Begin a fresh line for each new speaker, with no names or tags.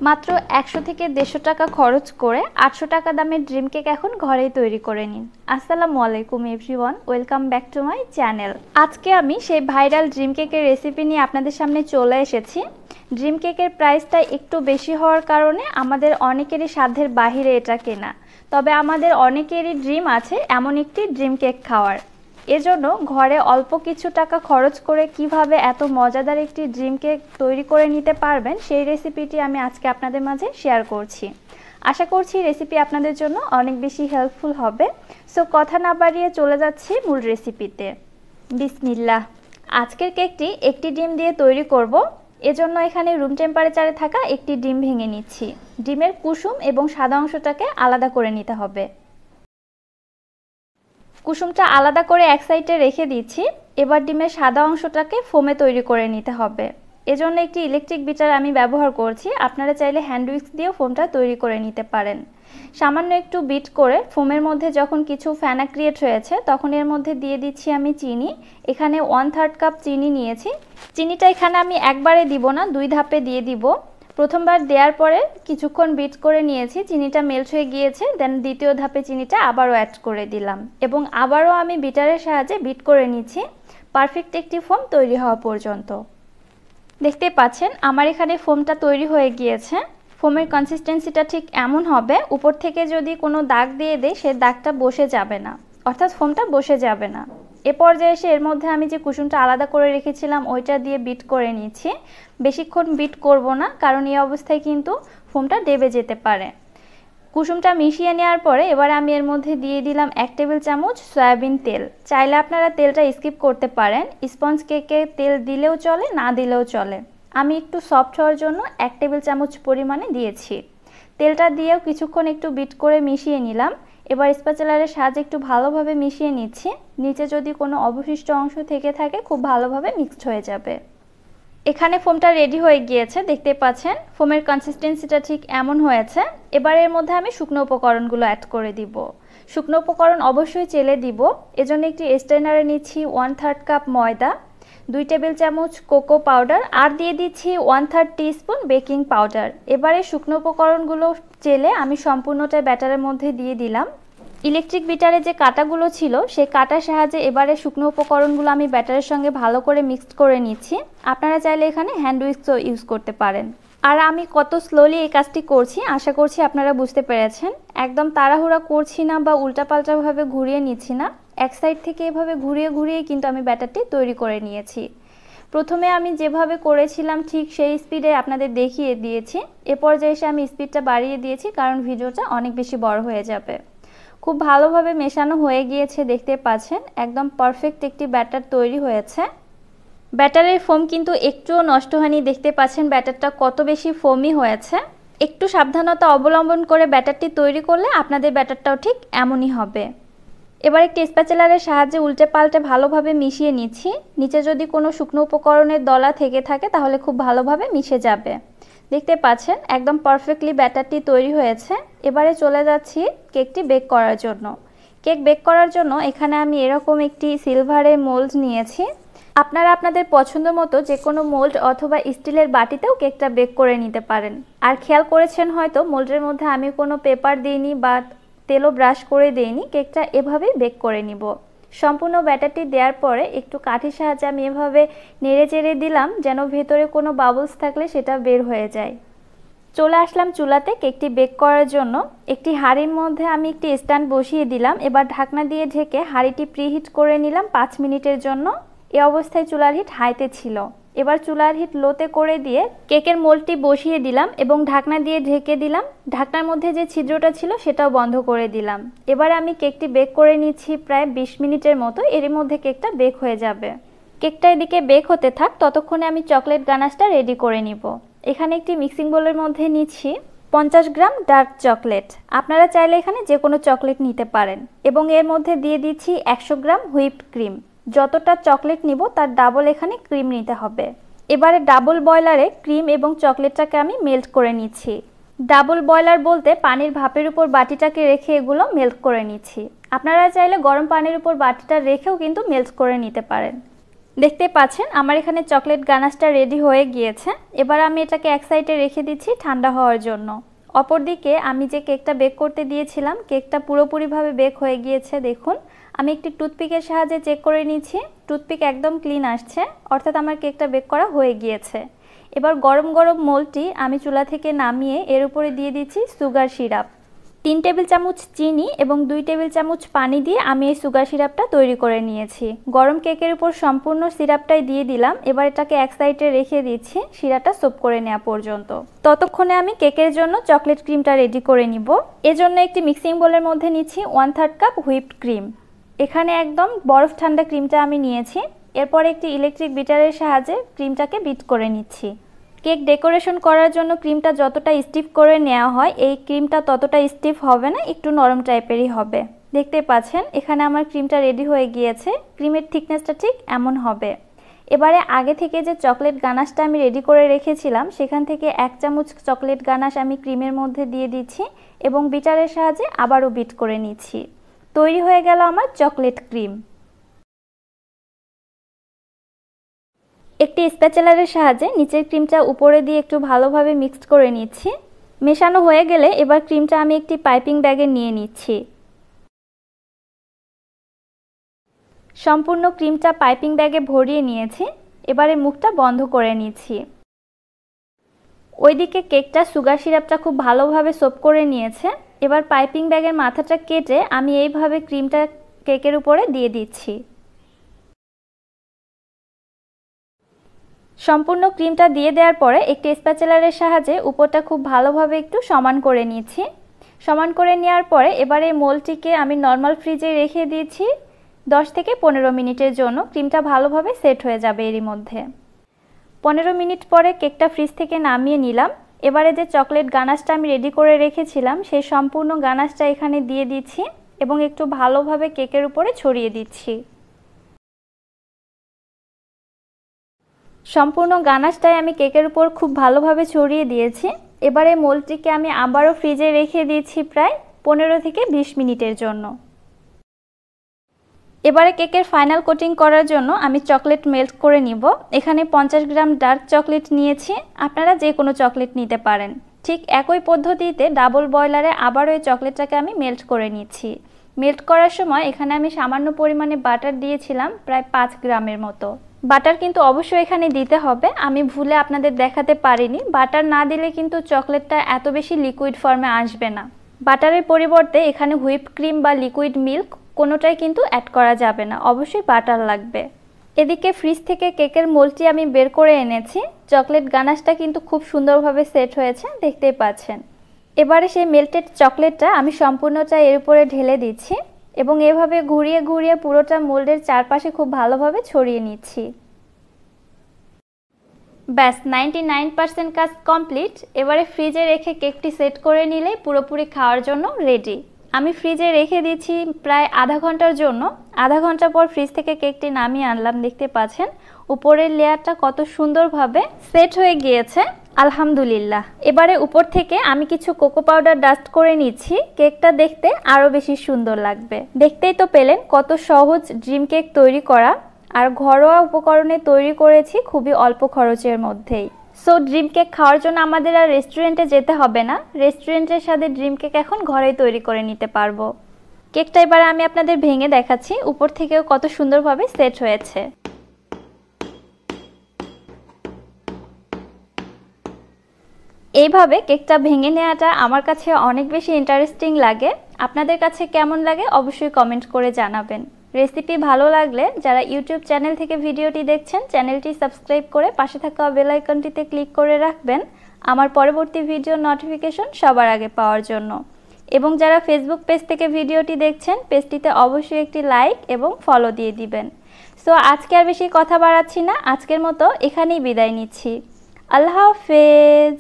মাত্র 100 থেকে 150 টাকা খরচ করে 800 টাকা দামের ড্রিম কেক এখন ঘরেই তৈরি করে নিন। আসসালামু আলাইকুম everyone, welcome back to my channel. আজকে আমি সেই ভাইরাল ড্রিম কেকের রেসিপি নিয়ে আপনাদের সামনে চলে এসেছি। ড্রিম কেকের প্রাইসটা একটু বেশি হওয়ার কারণে আমাদের অনেকেরই সাধ্যের বাহিরে এটা কেনা, তবে আমাদের অনেকেরই ড্রিম আছে এমন একটি ড্রিম কেক খাওয়ার। এজন্য ঘরে অল্প কিছু টাকা খরচ করে কিভাবে এত মজাদার একটি ড্রিম কেক তৈরি করে নিতে পারবেন সেই রেসিপিটি আমি আজকে আপনাদের মাঝে শেয়ার করছি। আশা করছি রেসিপি আপনাদের জন্য অনেক বেশি হেল্পফুল হবে। সো কথা না বাড়িয়ে চলে যাচ্ছি মূল রেসিপিতে। বিসমিল্লাহ। আজকের কেকটি একটি ডিম দিয়ে তৈরি করব। এজন্য এখানে রুম টেম্পারেচারে থাকা একটি ডিম ভেঙে নিচ্ছি। ডিমের কুসুম এবং সাদা অংশটাকে আলাদা করে নিতে হবে। কুসুমটা আলাদা করে এক সাইডে রেখে দিচ্ছি। এবার ডিমের সাদা অংশটাকে ফোমে তৈরি করে নিতে হবে। এজন্য একটি ইলেকট্রিক বিটার আমি ব্যবহার করছি। আপনারা চাইলে হ্যান্ড উইক্স দিয়েও ফোমটা তৈরি করে নিতে পারেন। সামান্য একটু বিট করে ফোমের মধ্যে যখন কিছু ফেনা ক্রিয়েট হয়েছে তখন এর মধ্যে দিয়ে দিচ্ছি আমি চিনি। এখানে 1/3 কাপ চিনি নিয়েছি। চিনিটা এখানে আমি একবারে দিব না, 2 ধাপে দিয়ে দিব। প্রথমবার দেওয়ার পরে কিছুক্ষণ বিট করে নিয়েছি, চিনিটা মেল্ট হয়ে গিয়েছে। দেন দ্বিতীয় ধাপে চিনিটা আবারও অ্যাড করে দিলাম এবং আবারও আমি বিটারের সাহায্যে বিট করে নিচ্ছি পারফেক্ট একটি ফোম তৈরি হওয়া পর্যন্ত। দেখতে পাচ্ছেন আমার এখানে ফোমটা তৈরি হয়ে গিয়েছে। ফোমের কনসিস্টেন্সিটা ঠিক এমন হবে, উপর থেকে যদি কোনো দাগ দিয়ে দেয় সে দাগটা বসে যাবে না, অর্থাৎ ফোমটা বসে যাবে না। এ পর্যায়ে এসে এর মধ্যে আমি যে কুসুমটা আলাদা করে রেখেছিলাম ওইটা দিয়ে বিট করে নিচ্ছি। বেশিক্ষণ বিট করব না, কারণ এই অবস্থায় কিন্তু ফোমটা দেবে যেতে পারে। কুসুমটা মিশিয়ে নেওয়ার পরে এবার আমি এর মধ্যে দিয়ে দিলাম 1 টেবিল চামচ সয়াবিন তেল। চাইলে আপনারা তেলটা স্কিপ করতে পারেন। স্পঞ্জ কেকে তেল দিলেও চলে, না দিলেও চলে। আমি একটু সফট হওয়ার জন্য 1 টেবিল চামচ পরিমাণে দিয়েছি। তেলটা দিয়েও কিছুক্ষণ একটু বিট করে মিশিয়ে নিলাম। এবার স্প্যাচুলারের সাহায্যে একটু ভালোভাবে মিশিয়ে নিচ্ছি। নিচে যদি কোনো অবশিষ্ট অংশ থেকে থাকে খুব ভালোভাবে মিক্সড হয়ে যাবে। এখানে ফোমটা রেডি হয়ে গিয়েছে, দেখতে পাচ্ছেন ফোমের কনসিস্টেন্সিটা ঠিক এমন হয়েছে। এবার এর মধ্যে আমি শুকনো উপকরণগুলো অ্যাড করে দিব। শুকনো উপকরণ অবশ্যই চেলে দিব। এজন্য একটি স্ট্রেনারে নিচ্ছি 1/3 কাপ ময়দা, 2 টেবিল চামচ কোকো পাউডার আর দিয়ে দিচ্ছি 1/3 টিস্পুন বেকিং পাউডার। এবারে শুকনো উপকরণগুলো চেলে আমি সম্পূর্ণটা ব্যাটারের মধ্যে দিয়ে দিলাম। ইলেকট্রিক বিটারে যে কাঁটাগুলো ছিল সেই কাঁটার সাহায্যে এবারে শুকনো উপকরণগুলো আমি ব্যাটারের সঙ্গে ভালো করে মিক্সড করে নিচ্ছি। আপনারা চাইলে এখানে হ্যান্ড উইক্সও ইউজ করতে পারেন। আর আমি কত স্লোলি এই কাজটি করছি আশা করছি আপনারা বুঝতে পেরেছেন। একদম তাড়াহুড়া করছি না বা উল্টাপাল্টাভাবে ঘুরিয়ে নিচ্ছি না। এক সাইড থেকে এভাবে ঘুরিয়ে ঘুরিয়ে কিন্তু আমি ব্যাটারটি তৈরি করে নিয়েছি। প্রথমে আমি যেভাবে করেছিলাম ঠিক সেই স্পিডে আপনাদের দেখিয়ে দিয়েছি। এ পর্যায়ে এসে আমি স্পিডটা বাড়িয়ে দিয়েছি কারণ ভিডিওটা অনেক বেশি বড় হয়ে যাবে। খুব ভালোভাবে মেশানো হয়ে গিয়েছে, দেখতে পাচ্ছেন একদম পারফেক্ট একটি ব্যাটার তৈরি হয়েছে। ব্যাটারের ফোম কিন্তু একটুও নষ্ট হয়নি, দেখতে পাচ্ছেন ব্যাটারটা কত বেশি ফোমি হয়েছে। একটু সাবধানতা অবলম্বন করে ব্যাটারটি তৈরি করলে আপনাদের ব্যাটারটাও ঠিক এমনই হবে। এবার একটি স্প্যাচুলারের সাহায্যে উল্টে পাল্টে ভালোভাবে মিশিয়ে নিচ্ছি। নিচে যদি কোনো শুকনো উপকরণের দলা থেকে থাকে তাহলে খুব ভালোভাবে মিশে যাবে। দেখতে পাচ্ছেন একদম পারফেক্টলি ব্যাটারটি তৈরি হয়েছে। এবারে চলে যাচ্ছি কেকটি বেক করার জন্য। কেক বেক করার জন্য এখানে আমি এরকম একটি সিলভারের মোল্ড নিয়েছি। আপনারা আপনাদের পছন্দ মতো যে কোনো মোল্ড অথবা স্টিলের বাটিতেও কেকটা বেক করে নিতে পারেন। আর খেয়াল করেছেন হয়তো মোল্ডের মধ্যে আমি কোনো পেপার দিইনি বা তেলও ব্রাশ করে দিইনি। কেকটা এভাবেই বেক করে নিব। সম্পূর্ণ ব্যাটারটি দেওয়ার পরে একটু কাঠির সাহায্যে আমি এভাবে নেড়ে চেড়ে দিলাম যেন ভেতরে কোনো বাবলস থাকলে সেটা বের হয়ে যায়। চলে আসলাম চুলাতে কেকটি বেক করার জন্য। একটি হাঁড়ির মধ্যে আমি একটি স্ট্যান্ড বসিয়ে দিলাম। এবার ঢাকনা দিয়ে ঢেকে হাঁড়িটি প্রিহিট করে নিলাম 5 মিনিটের জন্য। এই অবস্থায় চুলার হিট হাইতে ছিল। এবার চুলার হিট লোতে করে দিয়ে কেকের মোল্ডটি বসিয়ে দিলাম এবং ঢাকনা দিয়ে ঢেকে দিলাম। ঢাকনার মধ্যে যে ছিদ্রটা ছিল সেটাও বন্ধ করে দিলাম। এবার আমি কেকটি বেক করে নিচ্ছি প্রায় 20 মিনিটের মতো। এর মধ্যে কেকটা বেক হয়ে যাবে। কেকটা এদিকে বেক হতে থাক, ততক্ষণে আমি চকলেট গানাশটা রেডি করে নিব। এখানে একটি মিক্সিং বোলের মধ্যে নিচ্ছি 50 গ্রাম ডার্ক চকলেট। আপনারা চাইলে এখানে যে কোনো চকলেট নিতে পারেন এবং এর মধ্যে দিয়ে দিচ্ছি 100 গ্রাম হুইপড ক্রিম। যতটা চকলেট নিব তার ডাবল এখানে ক্রিম নিতে হবে। এবারে ডাবল বয়লারে ক্রিম এবং চকলেটটাকে আমি মেল্ট করে নিচ্ছি। ডাবল বয়লার বলতে পানির ভাপের উপর বাটিটাকে রেখে এগুলো মেল্ট করে নিচ্ছি। আপনারা চাইলে গরম পানির উপর বাটিটা রেখেও কিন্তু মেল্ট করে নিতে পারেন। দেখতে পাচ্ছেন আমার এখানে চকলেট গানাশটা রেডি হয়ে গিয়েছে। এবার আমি এটাকে এক সাইডে রেখে দিচ্ছি ঠান্ডা হওয়ার জন্য। অপরদিকে আমি যে কেকটা বেক করতে দিয়েছিলাম, কেকটা পুরোপুরিভাবে বেক হয়ে গিয়েছে। দেখুন আমি একটি টুথপিকের সাহায্যে চেক করে নিচ্ছি, টুথপিক একদম ক্লিন আসছে, অর্থাৎ আমার কেকটা বেক করা হয়ে গিয়েছে। এবার গরম গরম মোলটি আমি চুলা থেকে নামিয়ে এর উপরে দিয়ে দিচ্ছি সুগার সিরাপ। 3 টেবিল চামচ চিনি এবং 2 টেবিল চামচ পানি দিয়ে আমি এই সুগার সিরাপটা তৈরি করে নিয়েছি। গরম কেকের উপর সম্পূর্ণ সিরাপটাই দিয়ে দিলাম। এবার এটাকে এক সাইডে রেখে দিচ্ছি সিরাপটা সোপ করে নেওয়া পর্যন্ত। ততক্ষণে আমি কেকের জন্য চকলেট ক্রিমটা রেডি করে নিব। এজন্য একটি মিক্সিং বোলের মধ্যে নিচ্ছি 1/3 কাপ হুইপড ক্রিম। এখানে একদম বরফ ঠান্ডা ক্রিমটা আমি নিয়েছি। এরপর একটি ইলেকট্রিক বিটারের সাহায্যে ক্রিমটাকে বিট করে নিচ্ছি। কেক ডেকোরেশন করার জন্য ক্রিমটা যতটা স্টিফ করে নেওয়া হয়, এই ক্রিমটা ততটা স্টিফ হবে না, একটু নরম টাইপেরই হবে। দেখতে পাচ্ছেন এখানে আমার ক্রিমটা রেডি হয়ে গিয়েছে। ক্রিমের থিকনেসটা ঠিক এমন হবে। এবারে আগে থেকে যে চকলেট গানাশটা আমি রেডি করে রেখেছিলাম, সেখান থেকে 1 চামচ চকলেট গানাশ আমি ক্রিমের মধ্যে দিয়ে দিচ্ছি এবং বিটারের সাহায্যে আবারও বিট করে নিচ্ছি। তৈরি হয়ে গেল আমার চকলেট ক্রিম। একটি স্প্যাচুলারের সাহায্যে নিচের ক্রিমটা উপরে দিয়ে একটু ভালোভাবে মিক্সড করে নিচ্ছি। মেশানো হয়ে গেলে এবার ক্রিমটা আমি একটি পাইপিং ব্যাগে নিয়ে নিচ্ছি। সম্পূর্ণ ক্রিমটা পাইপিং ব্যাগে ভরিয়ে নিয়েছি। এবারে মুখটা বন্ধ করে নিচ্ছি। ওইদিকে কেকটা সুগার সিরাপটা খুব ভালোভাবে সোপ করে নিয়েছে। এবার পাইপিং ব্যাগের মাথাটা কেটে আমি এইভাবে ক্রিমটা কেকের উপরে দিয়ে দিচ্ছি। সম্পূর্ণ ক্রিমটা দিয়ে দেওয়ার পরে একটি স্প্যাচুলারের সাহায্যে উপরটা খুব ভালোভাবে একটু সমান করে নিচ্ছি। সমান করে নেওয়ার পরে এবারে মোলটিকে আমি নর্মাল ফ্রিজে রেখে দিয়েছি 10 থেকে 15 মিনিটের জন্য। ক্রিমটা ভালোভাবে সেট হয়ে যাবে এরই মধ্যে। 15 মিনিট পরে কেকটা ফ্রিজ থেকে নামিয়ে নিলাম। এবারে যে চকলেট গানাশটা আমি রেডি করে রেখেছিলাম, সেই সম্পূর্ণ গানাশটা এখানে দিয়ে দিচ্ছি এবং একটু ভালোভাবে কেকের উপরে ছড়িয়ে দিচ্ছি। সম্পূর্ণ গানাশটাই আমি কেকের উপর খুব ভালোভাবে ছড়িয়ে দিয়েছি। এবারে মোলটিকে আমি আবারও ফ্রিজে রেখে দিয়েছি প্রায় 15 থেকে 20 মিনিটের জন্য। এবারে কেকের ফাইনাল কোটিং করার জন্য আমি চকলেট মেল্ট করে নিব। এখানে 50 গ্রাম ডার্ক চকলেট নিয়েছি, আপনারা যে কোনো চকলেট নিতে পারেন। ঠিক একই পদ্ধতিতে ডাবল বয়লারে আবারও এই চকলেটটাকে আমি মেল্ট করে নিচ্ছি। মেল্ট করার সময় এখানে আমি সামান্য পরিমাণে বাটার দিয়েছিলাম, প্রায় 5 গ্রামের মতো। বাটার কিন্তু অবশ্যই এখানে দিতে হবে, আমি ভুলে আপনাদের দেখাতে পারিনি। বাটার না দিলে কিন্তু চকলেটটা এত বেশি লিকুইড ফর্মে আসবে না। বাটারের পরিবর্তে এখানে হুইপ ক্রিম বা লিকুইড মিল্ক কোনোটাই কিন্তু অ্যাড করা যাবে না, অবশ্যই বাটার লাগবে। এদিকে ফ্রিজ থেকে কেকের মোলটি আমি বের করে এনেছি। চকলেট গানাশটা কিন্তু খুব সুন্দরভাবে সেট হয়েছে, দেখতেই পাচ্ছেন। এবারে সেই মেল্টেড চকলেটটা আমি সম্পূর্ণটা এর উপরে ঢেলে দিচ্ছি এবং এভাবে ঘুরিয়ে ঘুরিয়ে পুরোটা মোল্ডের চারপাশে খুব ভালোভাবে ছড়িয়ে নিচ্ছি। ব্যাস 99% কাজ কমপ্লিট। এবারে ফ্রিজে রেখে কেকটি সেট করে নিলেই পুরোপুরি খাওয়ার জন্য রেডি। আমি ফ্রিজে রেখে দিচ্ছি প্রায় আধা ঘন্টার জন্য। আধা ঘন্টা পর ফ্রিজ থেকে কেকটি নামিয়ে আনলাম। দেখতে পাচ্ছেন উপরের লেয়ারটা কত সুন্দরভাবে সেট হয়ে গিয়েছে, আলহামদুলিল্লাহ। এবারে উপর থেকে আমি কিছু কোকো পাউডার ডাস্ট করে নিচ্ছি, কেকটা দেখতে আরও বেশি সুন্দর লাগবে। দেখতেই তো পেলেন কত সহজ ড্রিম কেক তৈরি করা, আর ঘরোয়া উপকরণে তৈরি করেছি খুবই অল্প খরচের মধ্যেই। সো ড্রিম কেক খাওয়ার জন্য আমাদের আর রেস্টুরেন্টে যেতে হবে না। রেস্টুরেন্টের সাথে ড্রিম কেক এখন ঘরেই তৈরি করে নিতে পারবো। কেকটা এবারে আমি আপনাদের ভেঙে দেখাচ্ছি, উপর থেকেও কত সুন্দরভাবে সেট হয়েছে। এইভাবে কেকটা ভেঙে নেওয়াটা আমার কাছে অনেক বেশি ইন্টারেস্টিং লাগে। আপনাদের কাছে কেমন লাগে অবশ্যই কমেন্ট করে জানাবেন। রেসিপি ভালো লাগলে যারা ইউটিউব চ্যানেল থেকে ভিডিওটি দেখছেন, চ্যানেলটি সাবস্ক্রাইব করে পাশে থাকা বেল আইকনটিতে ক্লিক করে রাখবেন আমার পরবর্তী ভিডিও নোটিফিকেশন সবার আগে পাওয়ার জন্য। এবং যারা ফেসবুক পেজ থেকে ভিডিওটি দেখছেন, পেজটিতে অবশ্যই একটি লাইক এবং ফলো দিয়ে দিবেন। সো আজকে আর বেশি কথা বাড়াচ্ছি না, আজকের মতো এখানেই বিদায় নিচ্ছি। আল্লাহ হাফেজ।